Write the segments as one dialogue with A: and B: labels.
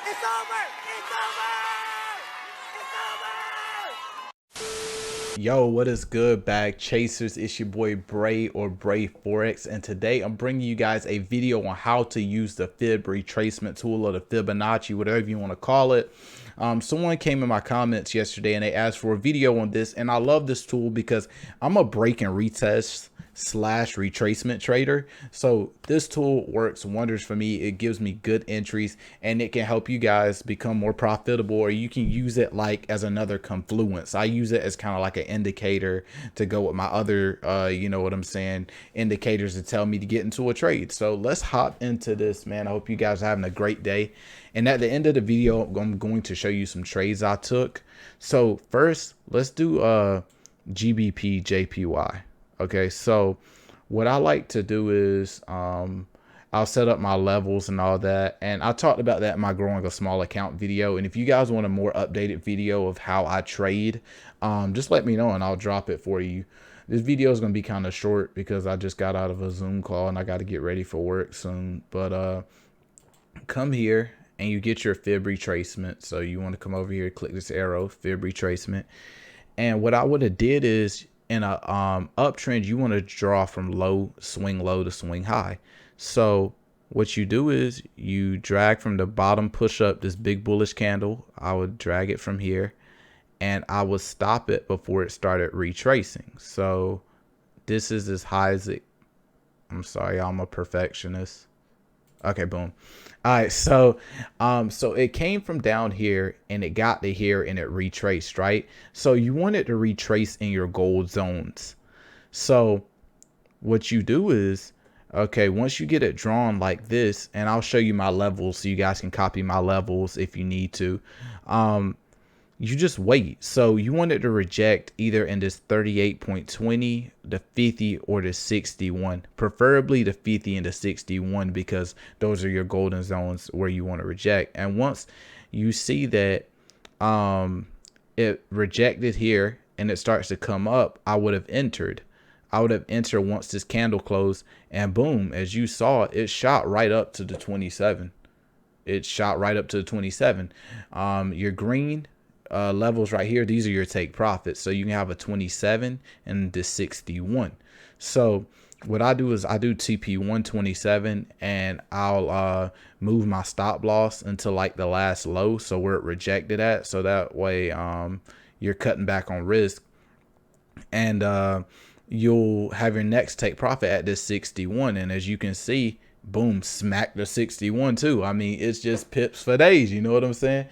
A: It's over! It's over! It's over!
B: Yo, what is good, bag chasers? It's your boy Bray or Bray Forex, and today I'm bringing you guys a video on how to use the fib retracement tool, or the Fibonacci, whatever you want to call it. Someone came in my comments yesterday and they asked for a video on this, and I love this tool because I'm a break and retest slash retracement trader. So this tool works wonders for me. It gives me good entries and it can help you guys become more profitable, or you can use it like as another confluence. I use it as kind of like an indicator to go with my other you know what I'm saying, indicators to tell me to get into a trade. So let's hop into this, man. I hope you guys are having a great day, and at the end of the video I'm going to show you some trades I took. So first, let's do GBP JPY. Okay, so what I like to do is I'll set up my levels and all that, and I talked about that in my growing a small account video. And if you guys want a more updated video of how I trade, just let me know and I'll drop it for you. This video is going to be kind of short because I just got out of a Zoom call and I got to get ready for work soon. But come here and you get your fib retracement. So you want to come over here, click this arrow, fib retracement. And what I would have did is, in a uptrend, you want to draw from low to swing high. So what you do is you drag from the bottom, push up this big bullish candle. I would drag it from here and I would stop it before it started retracing. So this is as high as it, I'm sorry, I'm a perfectionist. Okay, boom. All right, so it came from down here and it got to here and it retraced, right? So you want it to retrace in your gold zones. So what you do is, okay, once you get it drawn like this, and I'll show you my levels so you guys can copy my levels if you need to. You just wait. So you want it to reject either in this 38.20, the 50, or the 61, preferably the 50 and the 61, because those are your golden zones where you want to reject. And once you see that it rejected here and it starts to come up, I would have entered once this candle closed, and boom, as you saw, it shot right up to the 27. It shot right up to the 27. Your green levels right here, these are your take profits. So you can have a 27 and the 61. So what I do is I do TP 127 and I'll move my stop loss until like the last low, so where it rejected at, so that way you're cutting back on risk. And you'll have your next take profit at this 61, and as you can see, boom, smack the 61 too. I mean, it's just pips for days, you know what I'm saying?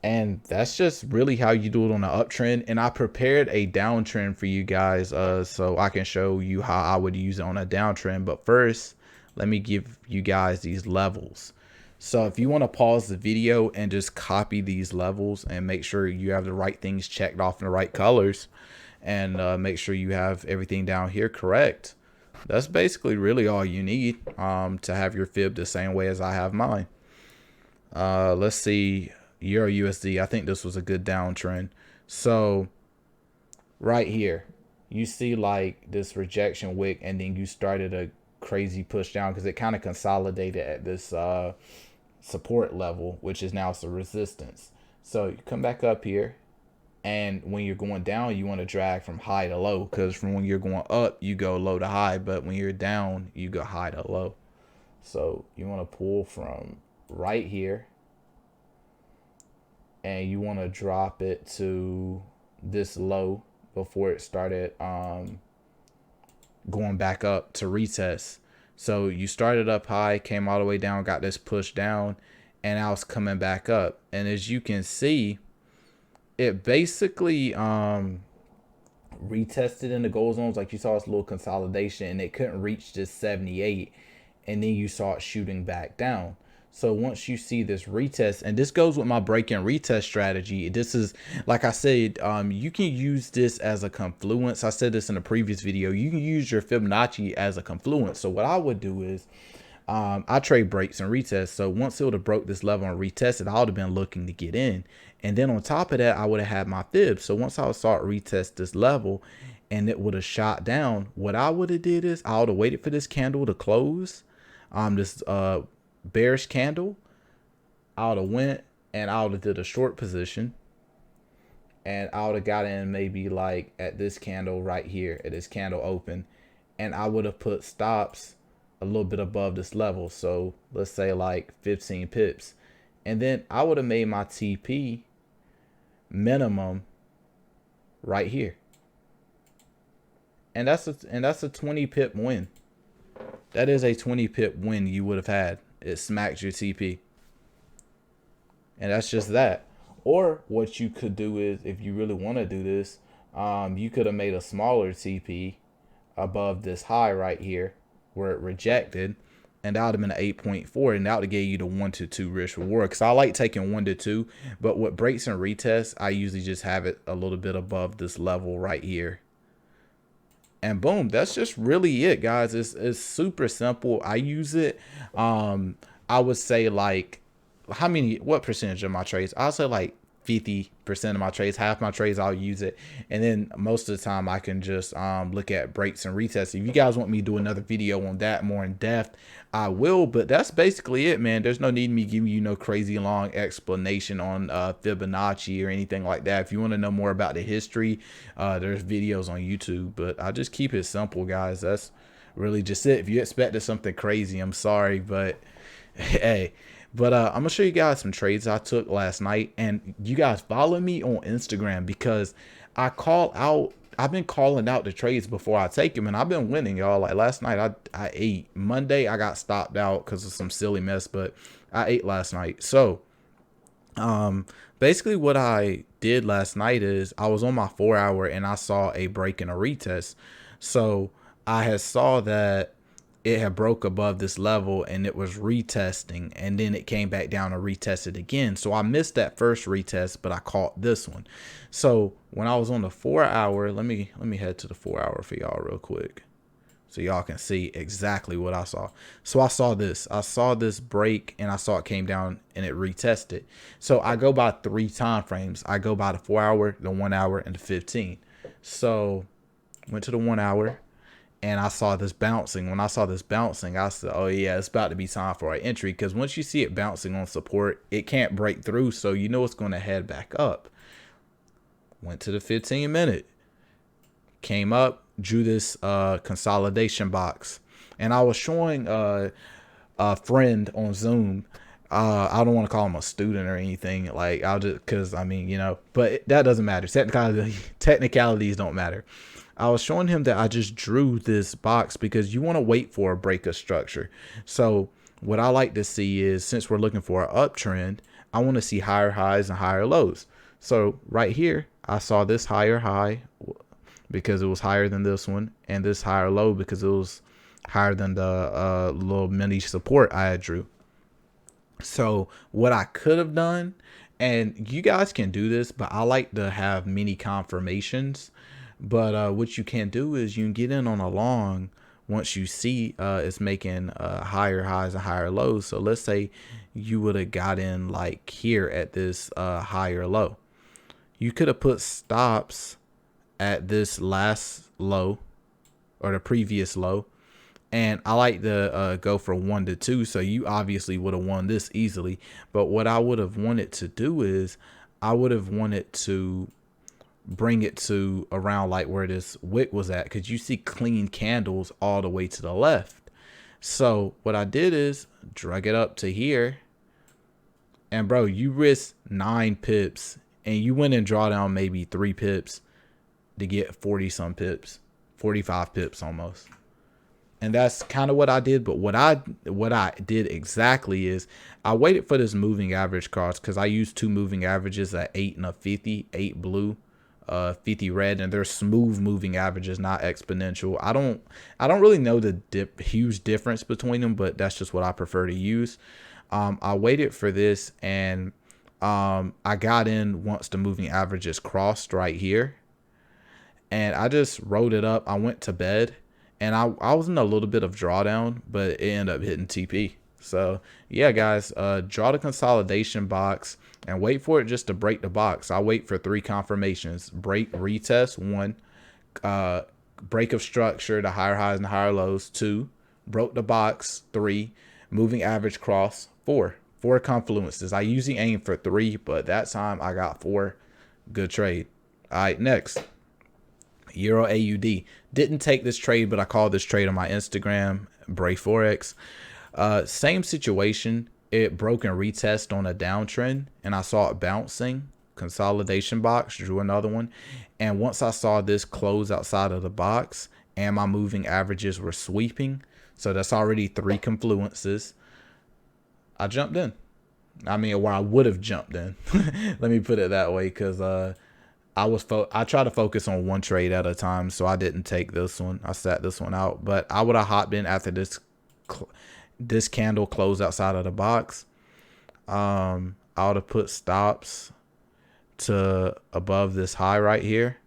B: And that's just really how you do it on an uptrend. And I prepared a downtrend for you guys so I can show you how I would use it on a downtrend. But first, let me give you guys these levels. So if you want to pause the video and just copy these levels and make sure you have the right things checked off in the right colors, and make sure you have everything down here correct, that's basically really all you need to have your fib the same way as I have mine. Let's see. Euro USD, I think this was a good downtrend. So right here, you see like this rejection wick, and then you started a crazy push down because it kind of consolidated at this support level, which is now some resistance. So you come back up here, and when you're going down, you want to drag from high to low, because from when you're going up, you go low to high, but when you're down, you go high to low. So you want to pull from right here, and you want to drop it to this low before it started going back up to retest. So you started up high, came all the way down, got this push down, and now it's coming back up. And as you can see, it basically retested in the gold zones. Like you saw this little consolidation and it couldn't reach this 78, and then you saw it shooting back down. So once you see this retest, and this goes with my break and retest strategy, this is, like I said, you can use this as a confluence. I said this in a previous video. You can use your Fibonacci as a confluence. So what I would do is I trade breaks and retests. So once it would have broke this level and retested, I would have been looking to get in. And then on top of that, I would have had my fib. So once I saw it retest this level and it would have shot down, what I would have did is I would have waited for this candle to close, this bearish candle. I would have went and I would have did a short position, and I would have got in maybe like at this candle right here, at this candle open, and I would have put stops a little bit above this level. So let's say like 15 pips. And then I would have made my TP minimum right here. And that's a 20 pip win. That is a 20 pip win you would have had. It smacks your TP. And that's just that. Or what you could do is, if you really want to do this, you could have made a smaller TP above this high right here where it rejected, and that would have been an 8.4, and that would have gave you the 1 to 2 risk reward. Because I like taking 1 to 2, but with breaks and retests, I usually just have it a little bit above this level right here. And boom, that's just really it, guys. It's super simple. I use it. I would say like, what percentage of my trades? I'll say like 50% of my trades, half my trades, I'll use it. And then most of the time I can just look at breaks and retests. If you guys want me to do another video on that more in depth, I will. But that's basically it, man. There's no need me giving you no crazy long explanation on Fibonacci or anything like that. If you want to know more about the history, there's videos on YouTube. But I just keep it simple, guys. That's really just it. If you expected something crazy, I'm sorry, but hey. But I'm gonna show you guys some trades I took last night, and you guys follow me on Instagram because I've been calling out the trades before I take them, and I've been winning, y'all. Like last night I ate. Monday I got stopped out because of some silly mess, but I ate last night. So basically what I did last night is I was on my 4-hour and I saw a break and a retest. So I had saw that it had broke above this level and it was retesting, and then it came back down and retested again. So I missed that first retest, but I caught this one. So when I was on the 4-hour, let me head to the 4-hour for y'all real quick so y'all can see exactly what I saw. So I saw this break, and I saw it came down and it retested. So I go by 3 time frames. I go by the 4-hour, the 1-hour, and the 15. So went to the 1-hour, and I saw this bouncing. When I saw this bouncing, I said, oh yeah, it's about to be time for an entry, because once you see it bouncing on support, it can't break through, so you know it's going to head back up. Went to the 15-minute, came up, drew this consolidation box, and I was showing a friend on Zoom. I don't want to call him a student or anything, like I'll just, because I mean, you know, but that doesn't matter. Technicalities don't matter. I was showing him that I just drew this box because you want to wait for a break of structure. So what I like to see is, since we're looking for an uptrend, I want to see higher highs and higher lows. So right here, I saw this higher high because it was higher than this one, and this higher low because it was higher than the little mini support I had drew. So what I could have done, and you guys can do this, but I like to have mini confirmations. But what you can do is you can get in on a long once you see it's making higher highs and higher lows. So let's say you would have got in like here at this higher low. You could have put stops at this last low or the previous low. And I like to go for 1 to 2. So you obviously would have won this easily. But what I would have wanted to do is I would have wanted to bring it to around like where this wick was at, because you see clean candles all the way to the left. So what I did is drag it up to here, and bro, you risk 9 pips and you went and draw down maybe 3 pips to get 40 some pips, 45 pips almost. And that's kind of what I did. But what I did exactly is I waited for this moving average cross, because I used 2 moving averages, at 8 and a 50, 8 blue, 50 red, and they're smooth moving averages, not exponential. I don't really know the huge difference between them, but that's just what I prefer to use. I waited for this, and I got in once the moving averages crossed right here, and I just wrote it up. I went to bed, and I was in a little bit of drawdown, but it ended up hitting TP. So yeah, guys, draw the consolidation box and wait for it just to break the box. I wait for 3 confirmations: break, retest 1, break of structure, the higher highs and higher lows 2, broke the box 3, moving average cross 4. 4 confluences. I usually aim for 3, but that time I got 4. Good trade. All right, next. Euro AUD. Didn't take this trade, but I called this trade on my Instagram, Bray Forex. Same situation. It broke and retest on a downtrend, and I saw it bouncing. Consolidation box, drew another one. And once I saw this close outside of the box and my moving averages were sweeping, so that's already 3 confluences, I jumped in. I mean, or I would have jumped in. Let me put it that way, because I try to focus on one trade at a time, so I didn't take this one. I sat this one out, but I would have hopped in after this candle closed outside of the box. I would have put stops to above this high right here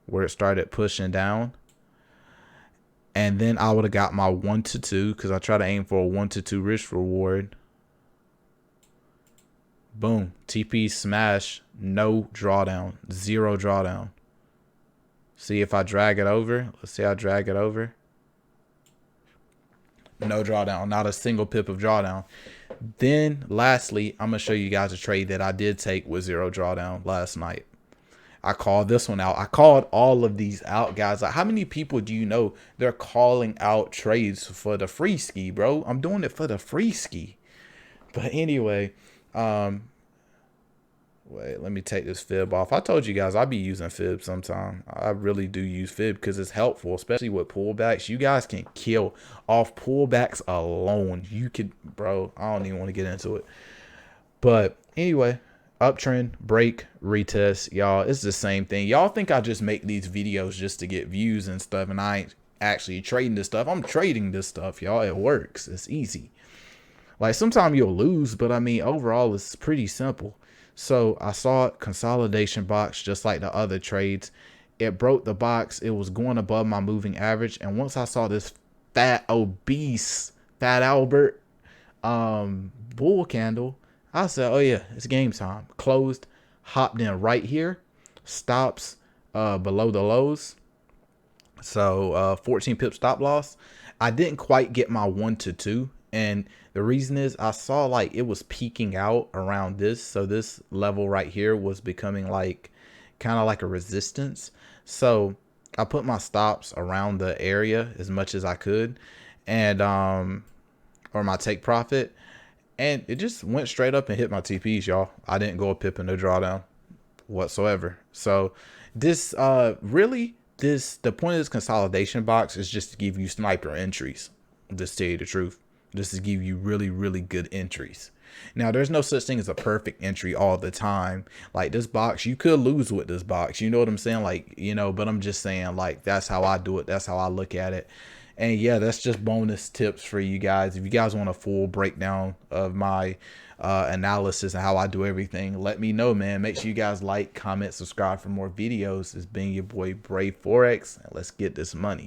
B: where it started pushing down, and then I would have got my 1 to 2, because I try to aim for a 1 to 2 risk reward. Boom, TP smash, no drawdown, 0 drawdown. See if I drag it over. Let's see, I drag it over. No drawdown, not a single pip of drawdown. Then lastly, I'm gonna show you guys a trade that I did take with 0 drawdown last night. I called this one out. I called all of these out, guys. Like, how many people do you know they're calling out trades for the free ski, bro? I'm doing it for the free ski. But anyway, wait, let me take this fib off. I told you guys I'll be using fib sometime. I really do use fib because it's helpful, especially with pullbacks. You guys can kill off pullbacks alone. You could, bro, I don't even want to get into it. But anyway, uptrend, break, retest, y'all. It's the same thing. Y'all think I just make these videos just to get views and stuff, and I ain't actually trading this stuff. I'm trading this stuff, y'all. It works. It's easy. Like, sometimes you'll lose, but I mean, overall, it's pretty simple. So I saw it, consolidation box, just like the other trades. It broke the box. It was going above my moving average. And once I saw this fat, obese, Fat Albert bull candle, I said, oh yeah, it's game time. Closed, hopped in right here, stops below the lows. So 14 pip stop loss. I didn't quite get my 1 to 2. And the reason is I saw like it was peaking out around this. So this level right here was becoming like kind of like a resistance. So I put my stops around the area as much as I could, and or my take profit, and it just went straight up and hit my TPs, y'all. I didn't go a pip in the drawdown whatsoever. So this the point of this consolidation box is just to give you sniper entries. Just to tell you the truth. Just to give you really, really good entries. Now, there's no such thing as a perfect entry all the time. Like this box, you could lose with this box. You know what I'm saying? Like, you know, but I'm just saying, like, that's how I do it. That's how I look at it. And yeah, that's just bonus tips for you guys. If you guys want a full breakdown of my analysis and how I do everything, let me know, man. Make sure you guys like, comment, subscribe for more videos. It's been your boy Bray Forex, and let's get this money.